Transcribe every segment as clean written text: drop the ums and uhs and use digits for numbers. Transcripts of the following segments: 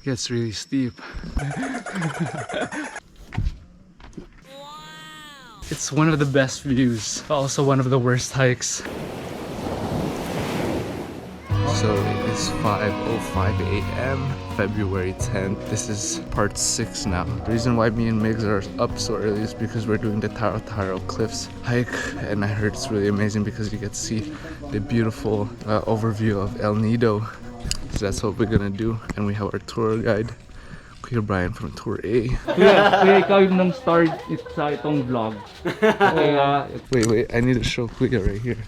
gets really steep. It's one of the best views, but also one of the worst hikes. So it is 5:05 a.m. February 10th. This is part 6 now. The reason why me and Migs are up so early is because we're doing the Taraw Cliffs hike, and I heard it's really amazing because you get to see the beautiful overview of El Nido. So that's what we're gonna do, and we have our tour guide, Kuya Brian from Tour A. Kuya, ikaw yung nang start sa itong vlog. Wait, I need to show Kuya right here.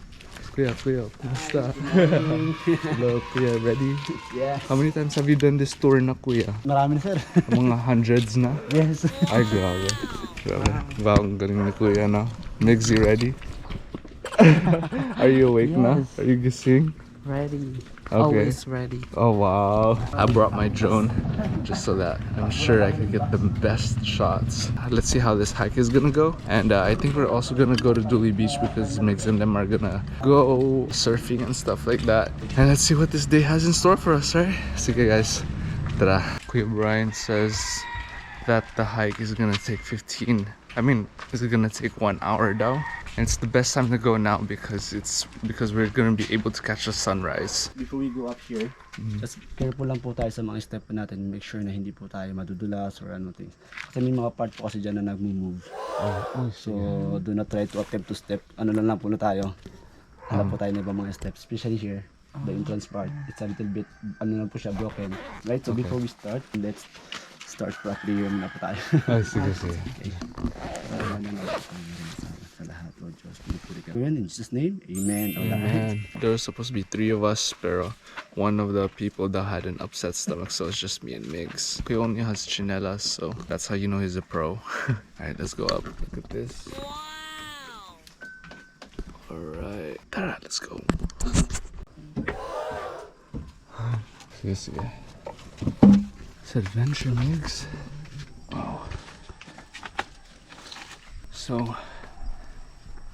Kuya, kumusta? Hello, Kuya, ready? Yes. How many times have you done this tour na, Kuya? Marami na, sir. Mga hundreds na? Yes. Ay, grabe. Wow, ang galing ni Kuya na. Migs, you ready? Are you awake na? Are you gising? Ready. Okay. Always ready. Oh wow, I brought my drone just so that I'm sure I can get the best shots. Let's see how this hike is gonna go, and I think we're also gonna go to Dooley Beach because Migs and them are gonna go surfing and stuff like that. And let's see what this day has in store for us, right? Sige guys, tara. Kuya Brian says that the hike is gonna take it's gonna take 1 hour daw. And it's the best time to go now because we're gonna be able to catch the sunrise. Before we go up here, just careful lang po tayo sa mga step natin. Make sure na hindi po tayo madudulas or anything. Kasi may mga part po kasi dyan na nag-move. So do not try to attempt to step. Ano lang po na tayo. Hanap po tayo na ibang mga steps. Especially here, the entrance part. It's a little bit, lang po siya, broken. Right, so before we start, let's start properly yung muna po tayo. Sige. In Jesus' name, amen. Amen. There was supposed to be 3 of us, pero one of the people that had an upset stomach, so it's just me and Migs. He only has chinelas, so that's how you know he's a pro. Alright, let's go up. Look at this. Wow. Alright. Tara, let's go. Sige. It's adventure, Migs. Wow. So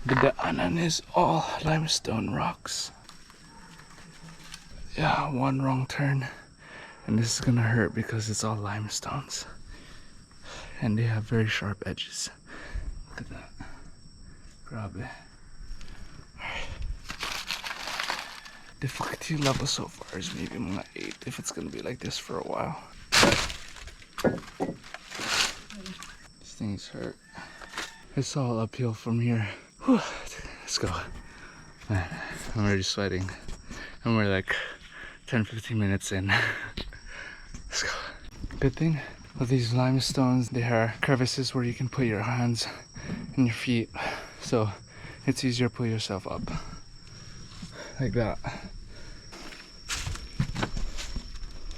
the daanan is all limestone rocks. Yeah, one wrong turn and this is gonna hurt because it's all limestones and they have very sharp edges. Look at that. Grabe. Alright. Difficulty level so far is maybe mga 8 if it's gonna be like this for a while. These things hurt. It's all uphill from here. Whew. Let's go. Man, I'm already sweating. And we're like 10-15 minutes in. Let's go. Good thing with these limestones, there are crevices where you can put your hands and your feet. So it's easier to pull yourself up. Like that.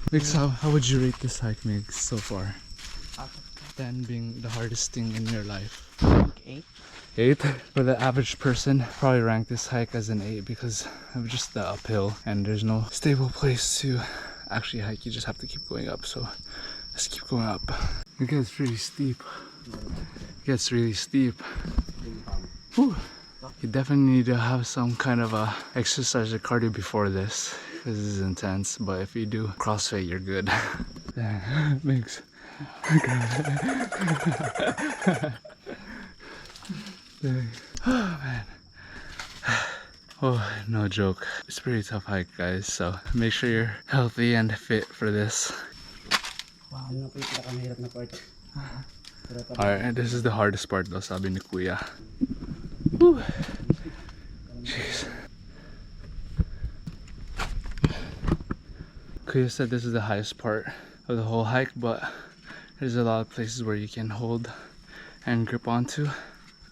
Migs, how would you rate this hike, Migs, so far? 10 being the hardest thing in your life. 8. 8 for the average person, probably rank this hike as an 8 because of just the uphill and there's no stable place to actually hike. You just have to keep going up, so let's keep going up. It gets pretty steep. Whew. You definitely need to have some kind of a exercise or cardio before this because this is intense, but if you do CrossFit you're good. Dang, Migs. Oh man. Oh, no joke. It's a pretty tough hike, guys, so make sure you're healthy and fit for this. Wow, ano po yung pinakamahirap na part. Alright, this is the hardest part though, sabi ni Kuya. Whew. Jeez. Kuya said this is the highest part of the whole hike, but there's a lot of places where you can hold and grip onto.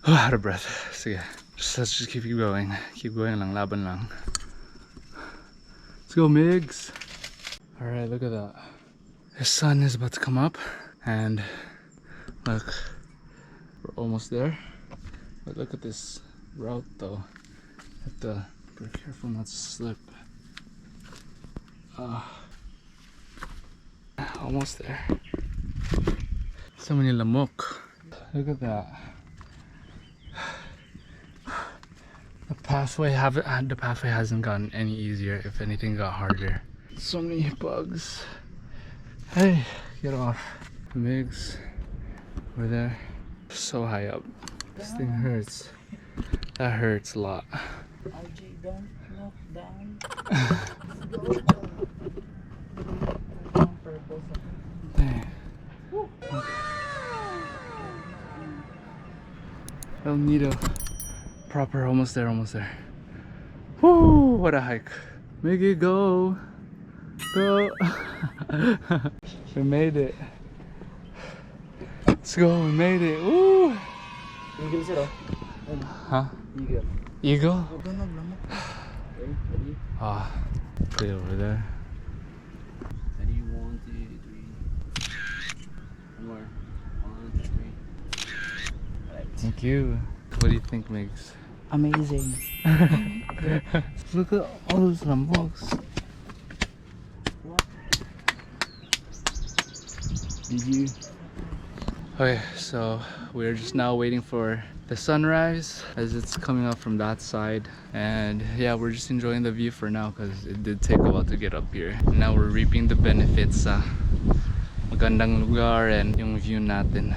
Out of breath. Sige. Let's just keep going. Keep going lang, laban lang. Let's go, Migs. Alright, look at that. The sun is about to come up and look, we're almost there. But look at this route though. Have to be careful not to slip. Almost there. So many lamok. Look at that. The pathway hasn't gotten any easier. If anything, got harder. So many bugs. Hey, get off. Migs, we're there. So high up. This thing hurts. That hurts a lot. RJ, don't look down. Dang. El Nido. Proper, almost there, almost there. Woo, what a hike. Miggy, go. Go. We made it. Let's go, we made it. Woo. Eagle sir, oh. Huh? Eagle. Eagle? Okay, ready? Ah, stay over there. Ready, 1, 2, 3. One more. 1, 2, 3. Alright. Thank you. What do you think, Migs? Amazing. Look at all those rambuks. Did you? Okay, so we're just now waiting for the sunrise as it's coming up from that side, and yeah, we're just enjoying the view for now because it did take a while to get up here. And now we're reaping the benefits sa magandang lugar and yung view natin.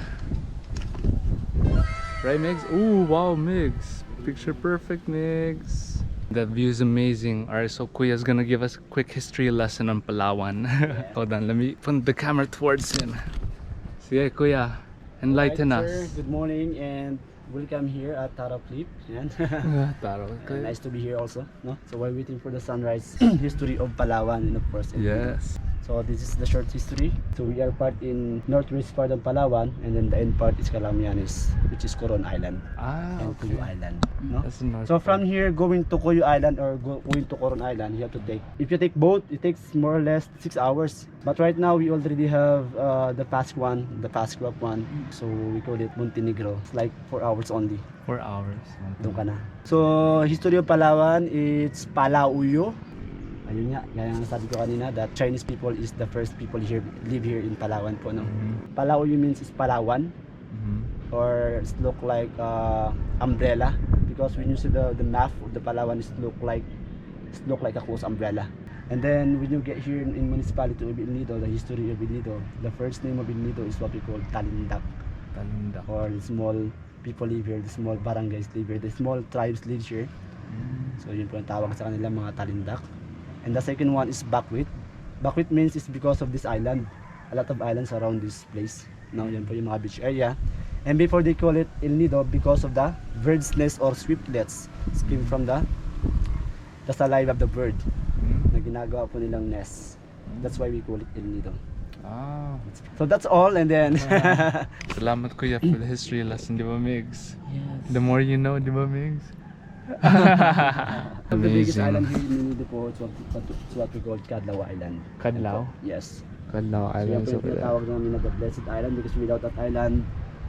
Right, Migs? Ooh, wow, Migs. Picture perfect, Migs. That view is amazing. Alright, so Kuya's gonna give us a quick history lesson on Palawan. Hold on, let me put the camera towards him. Sige, Kuya, enlighten Alright, us. sir, good morning and welcome here at Taraw Peak. Taraw, okay. Nice to be here also. No? So we're waiting for the sunrise history of Palawan and of course. Yes. So this is the short history. So we are part in northwest part of Palawan, and then the end part is Calamianes, which is Coron Island Ah, and okay. Cuyo Island. No? That's the north So from part. here going to Cuyo Island or going to Coron Island, you have to take, if you take boat, it takes more or less 6 hours. But right now we already have the fast one, the fast crop one. So we call it Montenegro. It's like 4 hours only. 4 hours. Doon ka na. So history of Palawan, it's Palauyo. Ayun nga, gaya nga sabi ko kanina, that Chinese people is the first people here, live here in Palawan po, no? Palauyo means is Palawan, or it's look like umbrella, because when you see the map of the Palawan, it look like a close umbrella. And then when you get here in municipality of El Nido, the history of El Nido, the first name of El Nido is what we call Talindak, Talindak. or the small people live here, the small barangays live here, the small tribes live here. So yun po ang tawag sa kanila, mga Talindak. And the second one is Bakwit. Bakwit means it's because of this island. A lot of islands around this place. No, yan po yung mga beach area. And before they call it El Nido because of the bird's nest or swiftlets. It came from the saliva of the bird na ginagawa po nilang nest. That's why we call it El Nido. Ah. So that's all, and then Salamat Kuya for the history lesson, di ba, Migs? yes. The more you know, di ba, Migs? The biggest Amazing. island here in Nido po, it's what we call Kadlaw Island. Kadlaw? Yes. Kadlaw So yan Island po yung tinatawag namin na the Blessed Island, because without that island,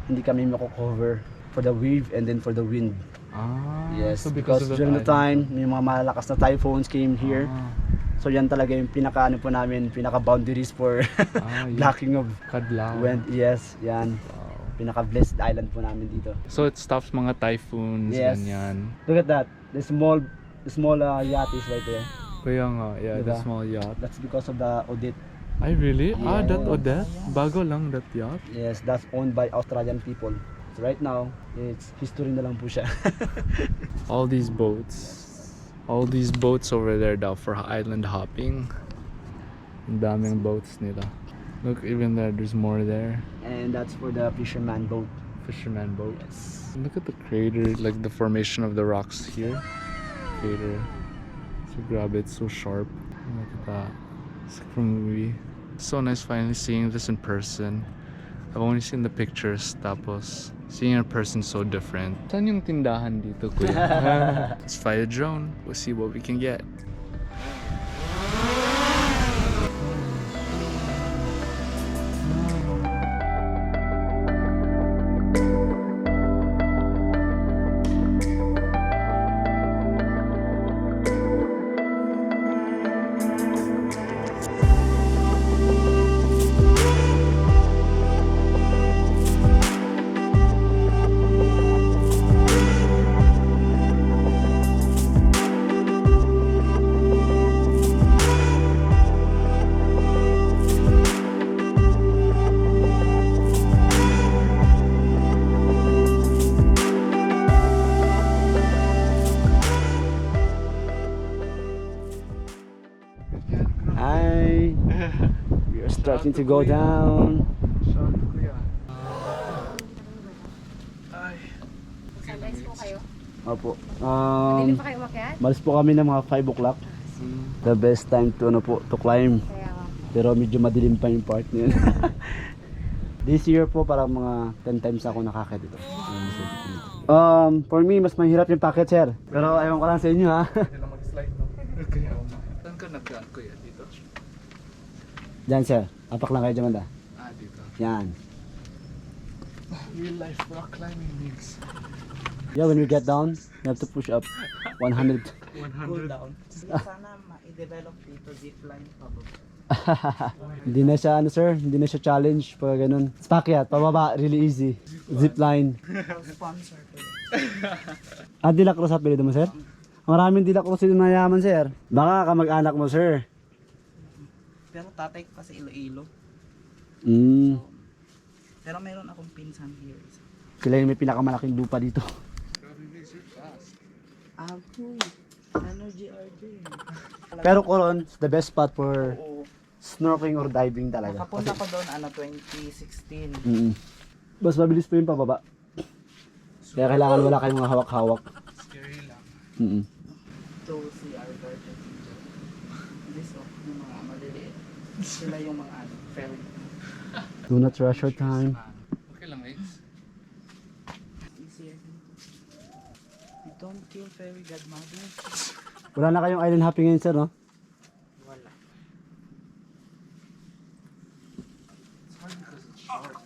hindi kami mako-cover for the wave and then for the wind. Ah. Yes, so because of that during the island. time, may mga malalakas na typhoons came here. Ah. So yan talaga yung pinaka-ano po namin, pinaka-boundaries for Yun. blocking of Kadlaw. wind. Yes, yan. Wow. Pinaka-blessed island po namin dito. So it stops mga typhoons, Yes. ganyan. Look at that. The small yacht is right there. Kaya nga, yeah, the Diba? small yacht. That's because of the Odette. Ay, really? Ah, Yeah. that Odette? Bago lang, that yacht? Yes, that's owned by Australian people. So right now, it's history na lang po siya. All these boats over there daw for island hopping. Ang daming boats nila. Look, even there's more there. And that's for the fisherman boat. Fisherman boat. Yes. Look at the crater, like the formation of the rocks here. Crater. So grab it, so sharp. Look at that. It's like from a movie. So nice finally seeing this in person. I've only seen the pictures, tapos seeing in person so different. Saan yung tindahan dito, kuya? Let's fly a drone. We'll see what we can get. Hi. We are starting to go down. Shout to Kuya. Ay. Sunrise po kayo. Opo. Hindi pa kayo umakyat? Malis po kami ng mga 5 o'clock. The best time to to climb. Kaya nga. Pero medyo madilim pa yung part niyan. This year po parang mga 10 times ako nakakit dito. For me mas mahirap yung packet, sir. Pero ayaw ko lang sa inyo ha. Hindi lang mag-slide, no? Kaya saan ka nagdaan, Kuya? Dito? Diyan, sir. Apak lang kayo dyan, banda. Dito. Yan. Real life rock climbing gigs. Yeah, when we get down, you have to push up 100. 100. Down. Sana ma-develop dito zipline pababa. Hindi na siya, ano sir, hindi na siya challenge pag ganun. Spakyat, pababa, really easy. Zipline. Sponsor ko. Dilacrosse sa apelido mo, sir? Maraming Dilacrosse yung mayaman, sir. Baka kamag-anak mo, sir. Pero tatay ko kasi Iloilo. Pero meron akong pinsan here. Sila yung may pinakamalaking lupa dito. Ako. Energy RJ. Pero Coron, the best spot for Oo. snorkeling or diving talaga. Nakapunta ko doon 2016. Mas mabilis pa yung pababa. Kaya kailangan wala kayong mga hawak-hawak. Scary lang. So si RJTRAVELNCHILL. This yung mga maliliit. Sila yung mga ferry. Do not rush your time. Okay lang, mates. Easier. You don't kill fairy godmother. Wala na kayong island hopping ngayon, sir, no? Wala. It's hard because it's short.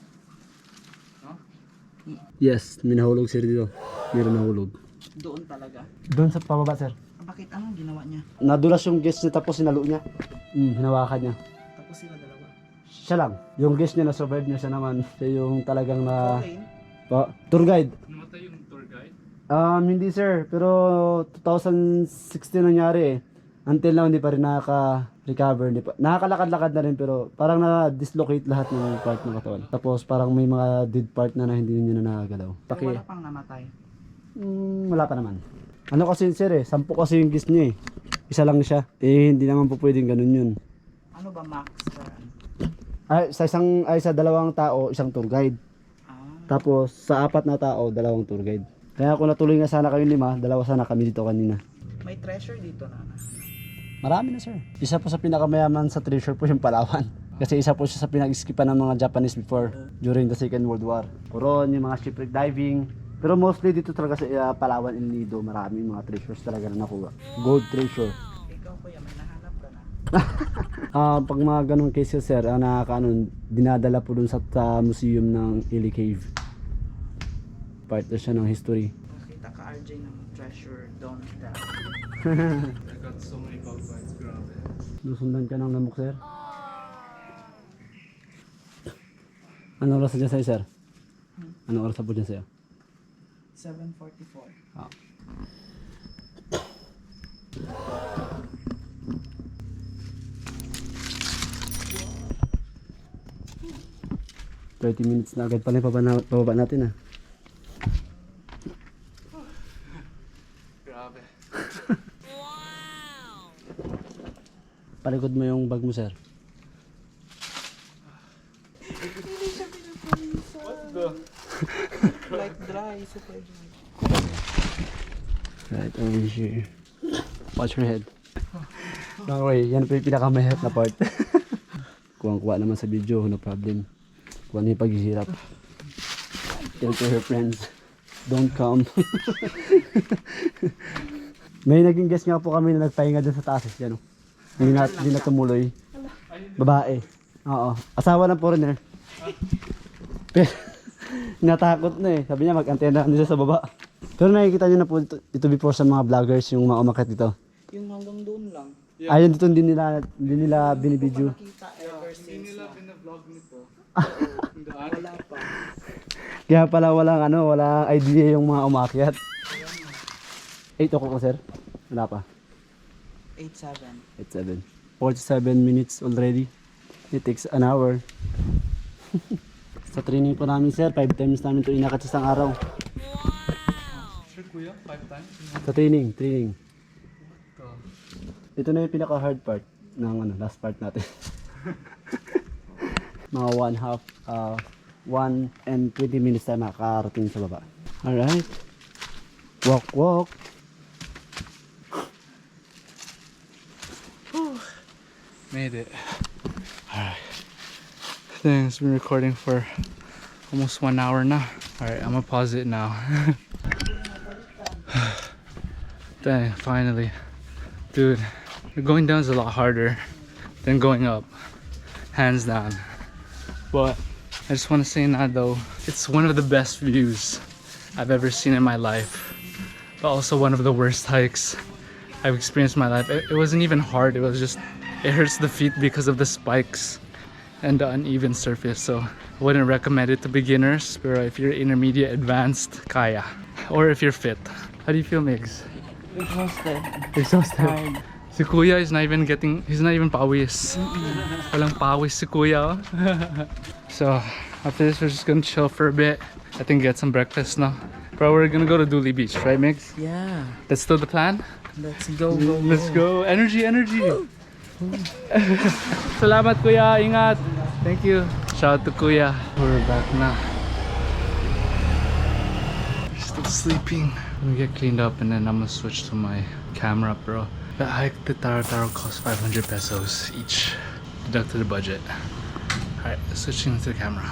Yes, may nahulog sir dito. Meron nahulog. Doon talaga. Doon sa pababa, sir. Bakit anong ginawa niya? Nadulas yung guest niya tapos sinalo niya. Hinawakan niya. Tapos sila dalawa. Siya lang. Yung guest niya na-survive niya, siya naman. Siya yung talagang na... Okay. Tour guide. Namatay yung tour guide? Hindi sir, pero 2016 nangyari eh. Until now hindi pa rin nakaka-recover, nakakalakad-lakad na rin pero parang na-dislocate lahat ng part ng katawan. Tapos parang may mga dead part na hindi niya na nakagalaw. Pero wala pang namatay. Wala pa naman. Ano kasi sir eh, 10 kasi yung guest niya eh. Isa lang siya. Eh hindi naman po pwedeng ganun yun. Ano ba max for Sa dalawang tao, isang tour guide. Tapos sa 4 na tao, 2 tour guide. Kaya kung natuloy nga sana kayong 5, 2 sana kami dito kanina. May treasure dito na. Marami na sir. Isa po sa pinakamayaman sa treasure po yung Palawan. Kasi isa po siya sa pinag-skipan ng mga Japanese before during the Second World War. Puron, yung mga shipwreck diving. Pero mostly dito talaga sa Palawan and Nido, marami mga treasures talaga na nakuha. Gold treasure. Ikaw kuya, may nahanap ka na. Pag mga ganong cases sir, dinadala po dun sa museum ng Ili Cave. Part na siya ng history. Nakita ka RJ ng treasure doon. I got so many bug bites, grabe. Nusundan ka ng lamok sir? Anong oras na dyan sa'yo sir? Anong oras na po dyan sa'yo? 7:44. 30 minutes na agad pala yung pababa natin ah. Grabe. Palikod mo yung bag mo sir. Like dry, super dry. Right over here. Watch your head. Don't worry, yan po yung pinakamahirap na part. Kuwang-kuwa naman sa video, no problem. Kuha na yung paghihirap. Tell to her friends, don't come. May naging guest nga po kami na nagpahinga dun sa taas. Yan, hindi na tumuloy. Babae. Oo. Asawa ng foreigner. Pero, natakot na eh. Sabi niya mag-antena nila sa baba. Pero nakikita niyo na po ito before sa mga vloggers yung mga umakyat dito. Yung hanggang doon lang. Ayun dito hindi nila binibidyo. Nakita ever since. Hindi nila pinavlog nito. Wala pa. Kaya pala walang idea yung mga umakyat. 8 o'clock na sir? Wala pa. 8:07. 47 minutes already. It takes an hour. Sa training po namin sir, 5 times namin ito inakat sa isang araw. Sure kuya, 5 times? Sa training. Ito na yung pinaka hard part. ng ano, last part natin. Mga 1 and 20 minutes tayo makakarating sa baba. Alright. Walk. Made it. Alright. Dang, it's been recording for almost 1 hour now. Alright, I'm gonna pause it now. Dang, finally. Dude, going down is a lot harder than going up. Hands down. But I just want to say now though, it's one of the best views I've ever seen in my life. But also one of the worst hikes I've experienced in my life. It wasn't even hard, it was just, it hurts the feet because of the spikes and the uneven surface. So I wouldn't recommend it to beginners, but if you're intermediate, advanced, kaya. Or if you're fit. How do you feel, Migs? Exhausted. Exhausted. Si Kuya is not even getting, he's not even pawis. Walang pawis si Kuya. Oh. So after this, we're just gonna chill for a bit. I think get some breakfast now. Bro, we're gonna go to Duli Beach, right, Migs? Yeah. That's still the plan? Let's go. Let's go. Energy. Salamat, Kuya. Ingat. Thank you. Shout out to Kuya. We're back now. We're still sleeping. I'm gonna get cleaned up and then I'm gonna switch to my camera, bro. The hike to Taraw cost 500 pesos each. Deduct to the budget. Alright, switching to the camera.